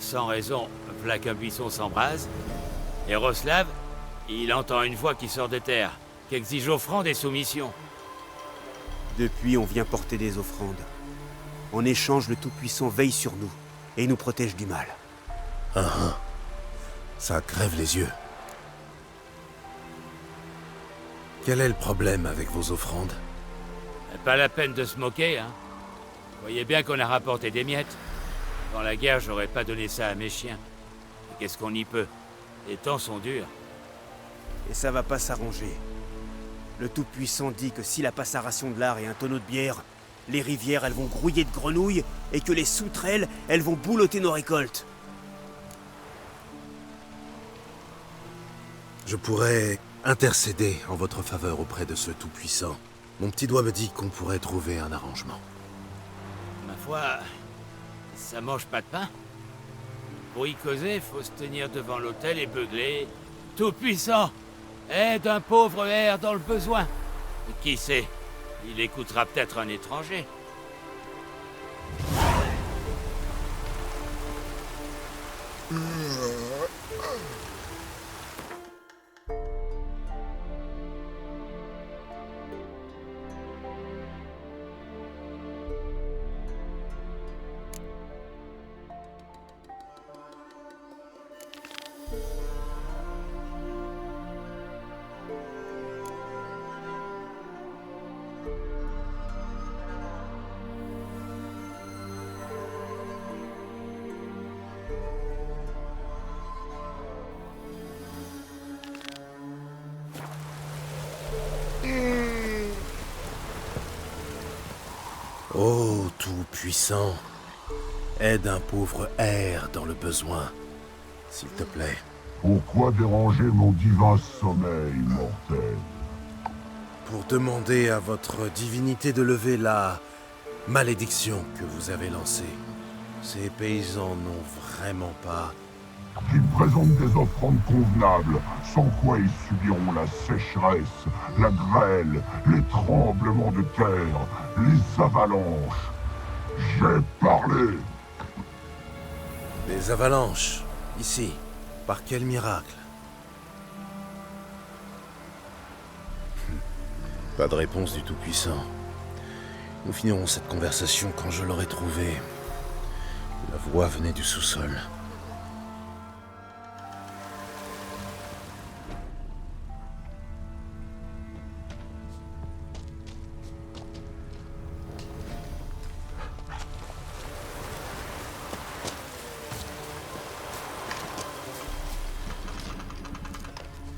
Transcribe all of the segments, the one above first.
sans raison, v'là qu'un buisson s'embrase. Et Roslav, il entend une voix qui sort de terre, qui exige offrande et soumission. Depuis, on vient porter des offrandes. En échange, le Tout-Puissant veille sur nous et nous protège du mal. Ça crève les yeux. Quel est le problème avec vos offrandes? Pas la peine de se moquer, hein. Voyez bien qu'on a rapporté des miettes. Dans la guerre, j'aurais pas donné ça à mes chiens. Et qu'est-ce qu'on y peut? Les temps sont durs. Et ça va pas s'arranger. Le Tout-Puissant dit que s'il a pas sa ration de lard et un tonneau de bière, les rivières, elles vont grouiller de grenouilles, et que les sauterelles, elles vont boulotter nos récoltes. Je pourrais intercéder en votre faveur auprès de ce Tout-Puissant. Mon petit doigt me dit qu'on pourrait trouver un arrangement. Ma foi, ça mange pas de pain. Pour y causer, faut se tenir devant l'autel et beugler. Tout-Puissant, aide un pauvre R dans le besoin. Et qui sait, il écoutera peut-être un étranger. Ô Tout-Puissant, aide un pauvre R dans le besoin, s'il te plaît. Pourquoi déranger mon divin sommeil, mortel? Pour demander à votre divinité de lever la malédiction que vous avez lancée. Ces paysans n'ont vraiment pas... Qu'ils présentent des offrandes convenables, sans quoi ils subiront la sécheresse, la grêle, les tremblements de terre, les avalanches. J'ai parlé! Des avalanches, ici. Par quel miracle? Pas de réponse du Tout-Puissant. Nous finirons cette conversation quand je l'aurai trouvée. La voix venait du sous-sol.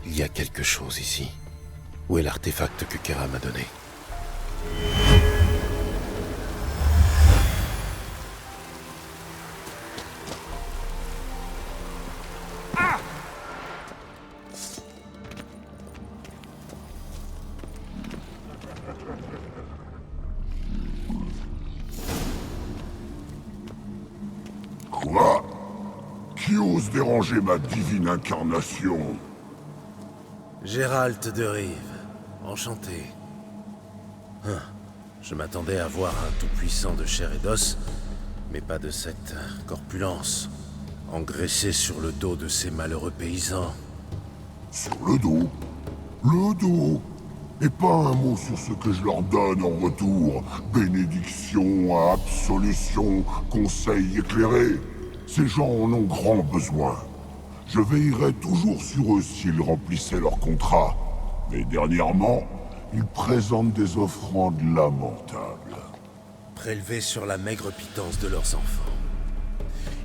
Il y a quelque chose ici. Où est l'artefact que Kera m'a donné? Quoi? Qui ose déranger ma divine incarnation? Gérald de Rive, enchanté. Je m'attendais à voir un tout-puissant de chair et d'os, mais pas de cette corpulence, engraissé sur le dos de ces malheureux paysans. Sur le dos? Le dos? Et pas un mot sur ce que je leur donne en retour. Bénédiction, absolution, conseil éclairé. Ces gens en ont grand besoin. Je veillerai toujours sur eux s'ils remplissaient leur contrat. Mais dernièrement, ils présentent des offrandes lamentables. Prélevés sur la maigre pitance de leurs enfants.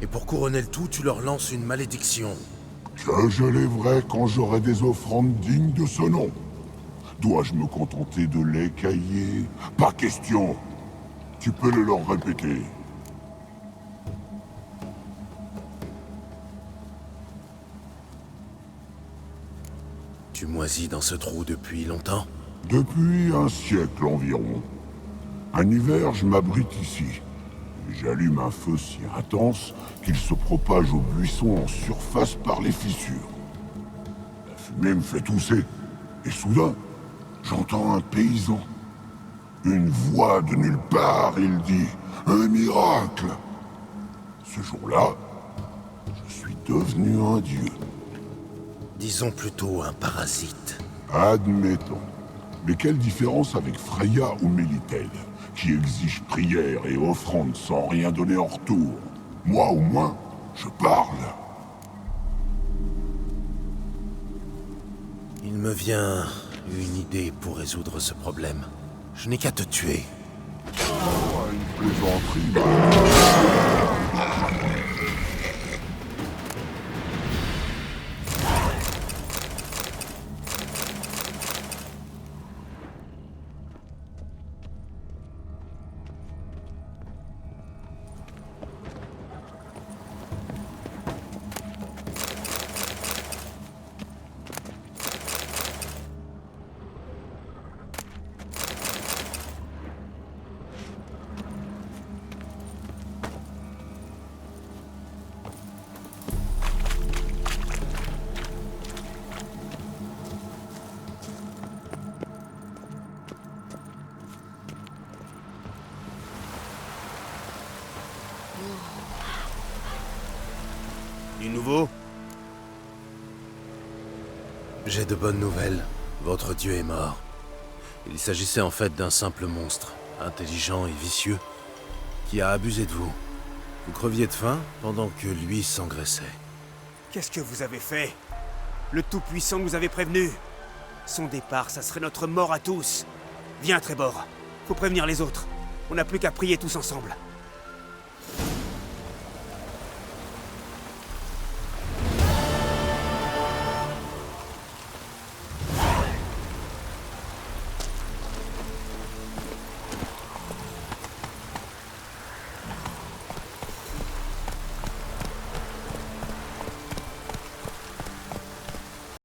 Et pour couronner le tout, tu leur lances une malédiction. Que je lèverai quand j'aurai des offrandes dignes de ce nom. Dois-je me contenter de l'écailler? Pas question. Tu peux le leur répéter. Tu moisis dans ce trou depuis longtemps? Depuis un siècle environ. Un hiver, je m'abrite ici. J'allume un feu si intense qu'il se propage au buisson en surface par les fissures. La fumée me fait tousser. Et soudain, j'entends un paysan. Une voix de nulle part, il dit « Un miracle !» Ce jour-là, devenu un dieu. Disons plutôt un parasite. Admettons. Mais quelle différence avec Freya ou Mélitel, qui exigent prière et offrande sans rien donner en retour? Moi, au moins, je parle. Il me vient une idée pour résoudre ce problème. Je n'ai qu'à te tuer. Une plaisanterie. Du nouveau? J'ai de bonnes nouvelles. Votre dieu est mort. Il s'agissait en fait d'un simple monstre, intelligent et vicieux, qui a abusé de vous. Vous creviez de faim pendant que lui s'engraissait. Qu'est-ce que vous avez fait? Le Tout-Puissant nous avait prévenus. Son départ, ça serait notre mort à tous. Viens, Trébor. Faut prévenir les autres. On n'a plus qu'à prier tous ensemble.